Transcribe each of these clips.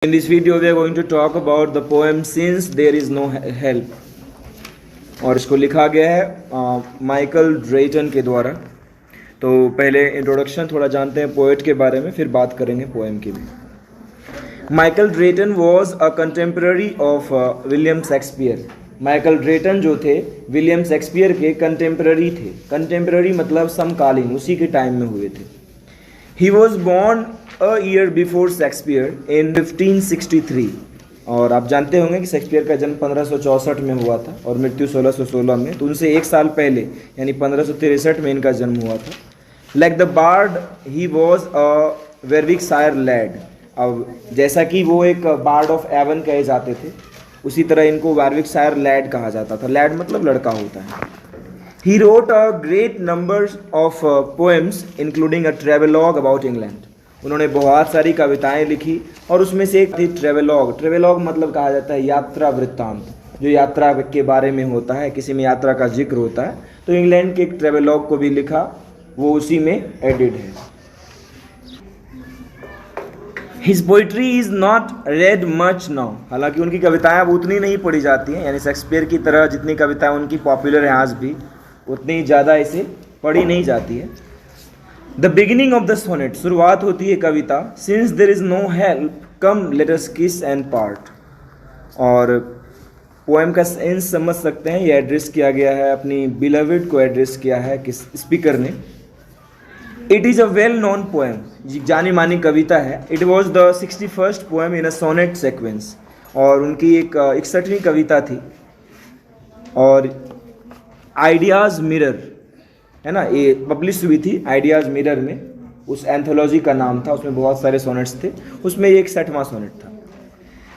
In this video we are going to talk about the poem Since There Is No Help और इसको लिखा गया है Michael ड्रेटन के द्वारा। तो पहले इंट्रोडक्शन थोड़ा जानते हैं पोएट के बारे में, फिर बात करेंगे पोएम की भी। Michael Drayton was a contemporary of William Shakespeare. Michael Drayton जो थे विलियम शेक्सपियर के कंटेम्प्रेरी थे। कंटेम्प्रेरी मतलब समकालीन, उसी के टाइम में हुए थे। He was born a year before Shakespeare in 1563। और आप जानते होंगे कि शेक्सपियर का जन्म 1564 में हुआ था और मृत्यु 1616 में, तो उनसे एक साल पहले यानी 1563 में इनका जन्म हुआ था। Like the bard he was a Warwickshire lad. अब जैसा कि वो एक बार्ड ऑफ एवन कहे जाते थे, उसी तरह इनको वेरविकशायर लैड कहा जाता था। लैड मतलब लड़का होता है। He wrote a great number of poems including a travelogue about England. उन्होंने बहुत सारी कविताएं लिखी और उसमें से एक थी ट्रेवलॉग। ट्रेवलॉग मतलब कहा जाता है यात्रा वृत्तांत, जो यात्रा के बारे में होता है, किसी में यात्रा का जिक्र होता है। तो इंग्लैंड के एक ट्रेवलॉग को भी लिखा, वो उसी में एडिड है। His poetry is not red much now. हालांकि उनकी कविताएं अब उतनी नहीं पढ़ी जाती हैं, यानी शेक्सपियर की तरह जितनी कविताएं उनकी पॉपुलर हैं आज भी, उतनी ज़्यादा इसे पढ़ी नहीं जाती है। The beginning of the sonnet, शुरुआत होती है कविता since there is no help come let us kiss and part. और पोएम का सेंस समझ सकते हैं, ये एड्रेस किया गया है, अपनी बिलवेड को एड्रेस किया है किस स्पीकर ने। It is a well known poem, जानी मानी कविता है। It was the 61st poem in a sonnet sequence, और उनकी एक 61वीं कविता थी। और आइडियाज़ मिरर है ना, ये पब्लिश हुई थी आइडियाज़ मिरर में, उस एंथोलॉजी का नाम था। उसमें बहुत सारे सोनेट्स थे, उसमें ये 61वां सोनेट था।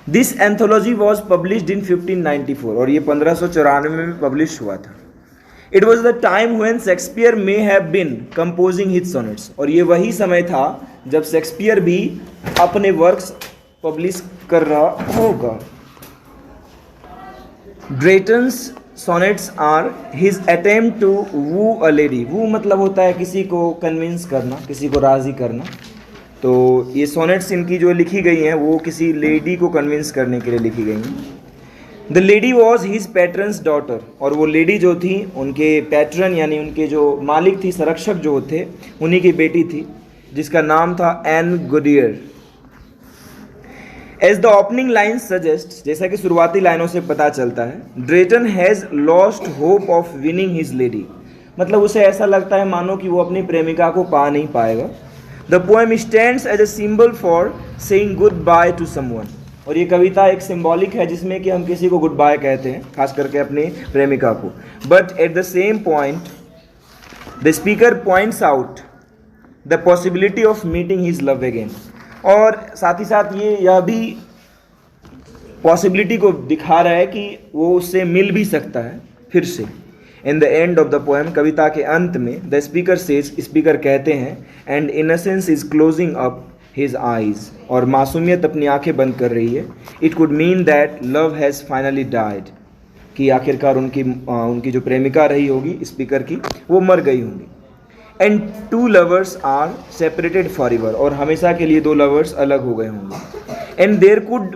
This anthology was published in 1594, और ये 1594 में पब्लिश हुआ था। It was the time when Shakespeare may have been composing his sonnets, और ये वही समय था जब शेक्सपियर भी अपने वर्क्स पब्लिश कर रहा होगा। Drayton's sonnets are his attempt to woo a lady. Woo मतलब होता है किसी को कन्विंस करना, किसी को राज़ी करना। तो ये सोनेट्स इनकी जो लिखी गई हैं वो किसी लेडी को कन्विंस करने के लिए लिखी गई हैं। The lady was his patron's daughter, और वो लेडी जो थी उनके पैट्रन यानी उनके जो मालिक थी, संरक्षक जो थे, उन्हीं की बेटी थी, जिसका नाम था Anne Goodere. As the opening line suggest, जैसा कि शुरुआती लाइनों से पता चलता है, Drayton has lost hope of winning his lady. मतलब उसे ऐसा लगता है मानो कि वो अपनी प्रेमिका को पा नहीं पाएगा। The poem stands as a symbol for saying goodbye to someone, और ये कविता एक सिंबॉलिक है जिसमें कि हम किसी को गुड बाय कहते हैं, खास करके अपनी प्रेमिका को। But at the same point the speaker points out the possibility of meeting his love again, और साथ ही साथ ये यह भी पॉसिबिलिटी को दिखा रहा है कि वो उससे मिल भी सकता है फिर से। In the end of the poem, कविता के अंत में, द स्पीकर सेज, स्पीकर कहते हैं, and innocence is closing up his eyes, और मासूमियत अपनी आंखें बंद कर रही है। It could mean that love has finally died, कि आखिरकार उनकी जो प्रेमिका रही होगी स्पीकर की, वो मर गई होंगी। And two lovers are separated forever, और हमेशा के लिए दो लवर्स अलग हो गए होंगे। And there could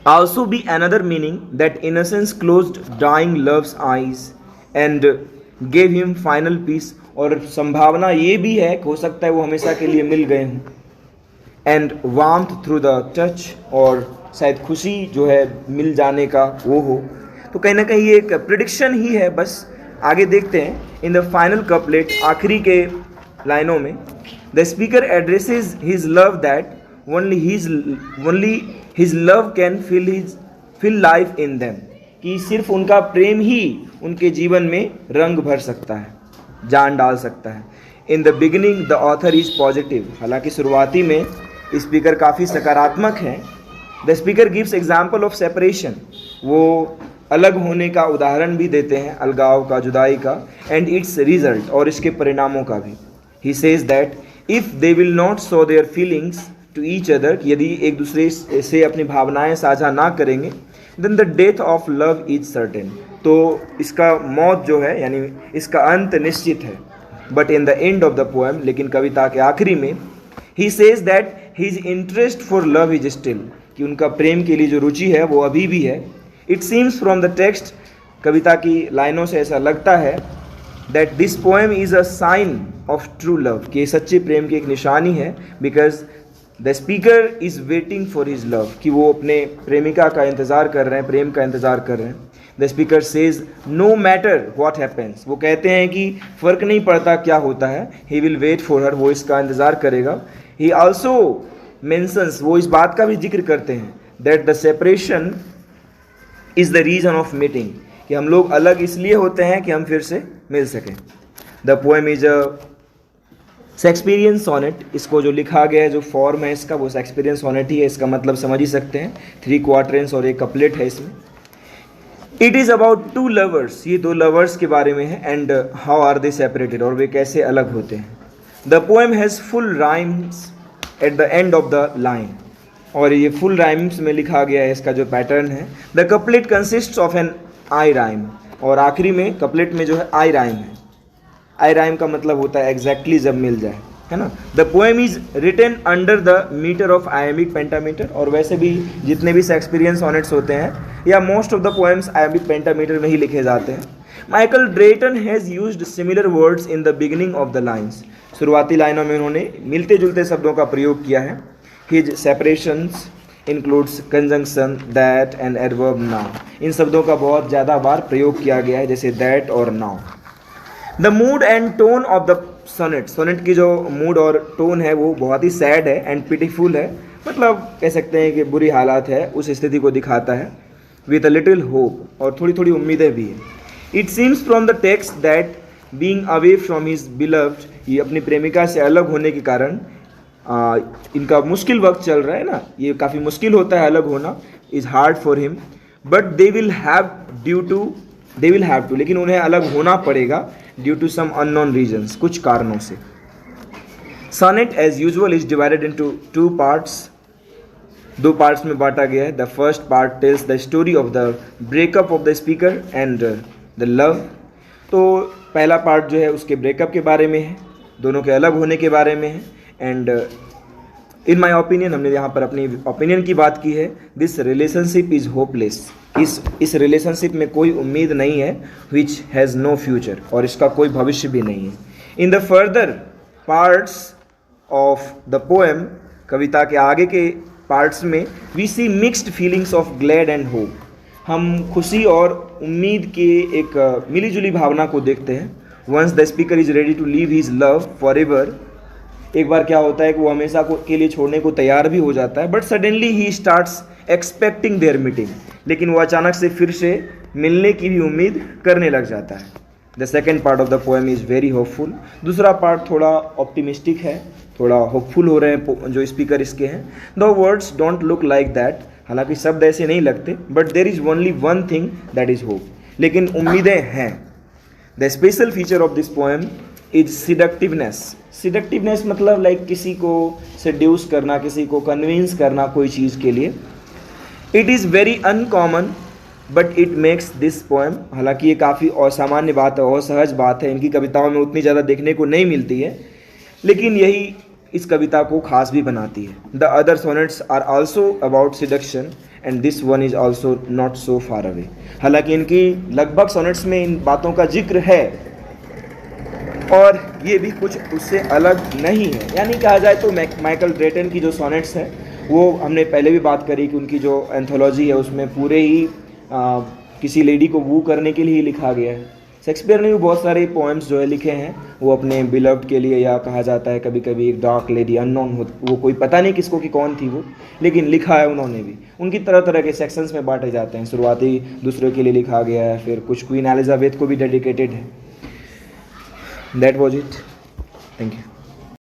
also be another meaning that innocence closed dying love's eyes and gave him final peace, और संभावना ये भी है कि हो सकता है वो हमेशा के लिए मिल गए हों। And warmth through the touch, और शायद खुशी जो है मिल जाने का वो हो। तो कहीं ना कहीं ये एक प्रिडिक्शन ही है। बस आगे देखते हैं। इन द फाइनल कपलेट, आखिरी के लाइनों में, the speaker addresses his love that only his love can fill life in them, कि सिर्फ उनका प्रेम ही उनके जीवन में रंग भर सकता है, जान डाल सकता है। In the beginning the author is positive, हालांकि शुरुआती में स्पीकर काफ़ी सकारात्मक हैं। The speaker gives example of separation, वो अलग होने का उदाहरण भी देते हैं, अलगाव का, जुदाई का, एंड इट्स रिजल्ट, और इसके परिणामों का भी। He says that if they will not show their feelings to each other, यदि एक दूसरे से अपनी भावनाएं साझा ना करेंगे, then the death of love is certain, तो इसका मौत जो है यानी इसका अंत निश्चित है। But in the end of the poem, लेकिन कविता के आखिरी में, ही says that his interest for love is still, कि उनका प्रेम के लिए जो रुचि है वो अभी भी है. It seems from the text, कविता की लाइनों से ऐसा लगता है, that this poem is a sign of true love, कि सच्चे प्रेम की एक निशानी है. Because the speaker is waiting for his love, कि वो अपने प्रेमिका का इंतज़ार कर रहे हैं, प्रेम का इंतज़ार कर रहे हैं. The speaker says no matter what happens, वो कहते हैं कि फ़र्क नहीं पड़ता क्या होता है, he will wait for her, वो इसका इंतज़ार करेगा. ही ऑल्सो मेंशंस, वो इस बात का भी जिक्र करते हैं, that the separation is the reason of meeting, कि हम लोग अलग इसलिए होते हैं कि हम फिर से मिल सकें. The poem is a Shakespearean sonnet, इसको जो लिखा गया है, जो फॉर्म है इसका, वो शेक्सपियरियन सोनेट ही है, इसका मतलब समझ ही सकते हैं. 3 क्वार्टरेंस और एक कपलेट है इसमें. इट इज़ अबाउट 2 लवर्स, ये 2 लवर्स के बारे में है. And how are they separated, और वे कैसे अलग होते हैं. The poem has full rhymes at the end of the line, और ये फुल राइम्स में लिखा गया है, इसका जो पैटर्न है. The couplet consists of an eye rhyme, और आखिरी में कपलेट में जो है आई राइम है. आई राइम का मतलब होता है एग्जैक्टली जब मिल जाए, है ना. The poem is written under the meter of iambic pentameter, और वैसे भी जितने भी शेक्सपियरियन सोनेट्स होते हैं या most of the poems iambic pentameter में ही लिखे जाते हैं. Michael Drayton has used similar words in the beginning of the lines, शुरुआती लाइनों में उन्होंने मिलते जुलते शब्दों का प्रयोग किया है. His separations includes conjunction, that and adverb now, इन शब्दों का बहुत ज़्यादा बार प्रयोग किया गया है, जैसे दैट और now. The mood and tone of the sonnet, sonnet की जो मूड और टोन है वो बहुत ही सैड है एंड पिटीफुल है, मतलब कह सकते हैं कि बुरी हालात है, उस स्थिति को दिखाता है. विथ अ लिटिल होप, और थोड़ी थोड़ी उम्मीदें भी हैं. It seems from the text that being away from his beloved, ये अपनी प्रेमिका से अलग होने के कारण इनका मुश्किल वक्त चल रहा है ना, ये काफ़ी मुश्किल होता है अलग होना. Is hard for him, but they will have to, लेकिन उन्हें अलग होना पड़ेगा due to some unknown reasons, कुछ कारणों से. Sonnet as usual is divided into 2 parts, 2 parts में बांटा गया है. The first part tells the story of the breakup of the speaker and the love. तो पहला पार्ट जो है उसके ब्रेकअप के बारे में है, दोनों के अलग होने के बारे में है. एंड इन माई ओपिनियन, हमने यहाँ पर अपनी ओपिनियन की बात की है. दिस रिलेशनशिप इज़ होपलेस, इस रिलेशनशिप में कोई उम्मीद नहीं है. विच हैज़ नो फ्यूचर, और इसका कोई भविष्य भी नहीं है. In the further parts of the poem, कविता के आगे के पार्ट्स में, we see mixed feelings of glad and hope, हम खुशी और उम्मीद के एक मिली जुली भावना को देखते हैं. Once the speaker is ready to leave his love forever, एक बार क्या होता है कि वो हमेशा के लिए छोड़ने को तैयार भी हो जाता है. But suddenly he starts expecting their meeting, लेकिन वो अचानक से फिर से मिलने की भी उम्मीद करने लग जाता है. The second part of the poem is very hopeful, दूसरा पार्ट थोड़ा ऑप्टिमिस्टिक है, थोड़ा होपफुल हो रहे हैं जो स्पीकर इसके हैं. The words don't look like that, हालांकि शब्द ऐसे नहीं लगते, but there is only one thing that is hope, लेकिन उम्मीदें हैं. The special feature of this poem is seductiveness. Seductiveness मतलब लाइक किसी को सेड्यूस करना, किसी को कन्विंस करना कोई चीज़ के लिए. It is very uncommon but it makes this poem, हालांकि ये काफ़ी असामान्य बात है, असहज बात है, इनकी कविताओं में उतनी ज़्यादा देखने को नहीं मिलती है, लेकिन यही इस कविता को खास भी बनाती है. The other sonnets are also about seduction and this one is also not so far away. हालांकि इनकी लगभग सोनेट्स में इन बातों का जिक्र है, और ये भी कुछ उससे अलग नहीं है. यानी कहा जाए तो माइकल ड्रेटन की जो सोनेट्स हैं, वो हमने पहले भी बात करी कि उनकी जो एंथोलॉजी है उसमें पूरे ही किसी लेडी को वू करने के लिए ही लिखा गया है. शेक्सपियर ने भी बहुत सारे पोएम्स जो है लिखे हैं, वो अपने बिलव्ड के लिए, या कहा जाता है कभी कभी एक डार्क लेडी अननोन हो, वो कोई पता नहीं किसको कि कौन थी वो, लेकिन लिखा है उन्होंने भी. उनकी तरह तरह के सेक्शंस में बांटे जाते हैं. शुरुआती दूसरों के लिए लिखा गया है, फिर कुछ क्वीन एलिजाबेथ को भी डेडिकेटेड है. That was it. Thank you.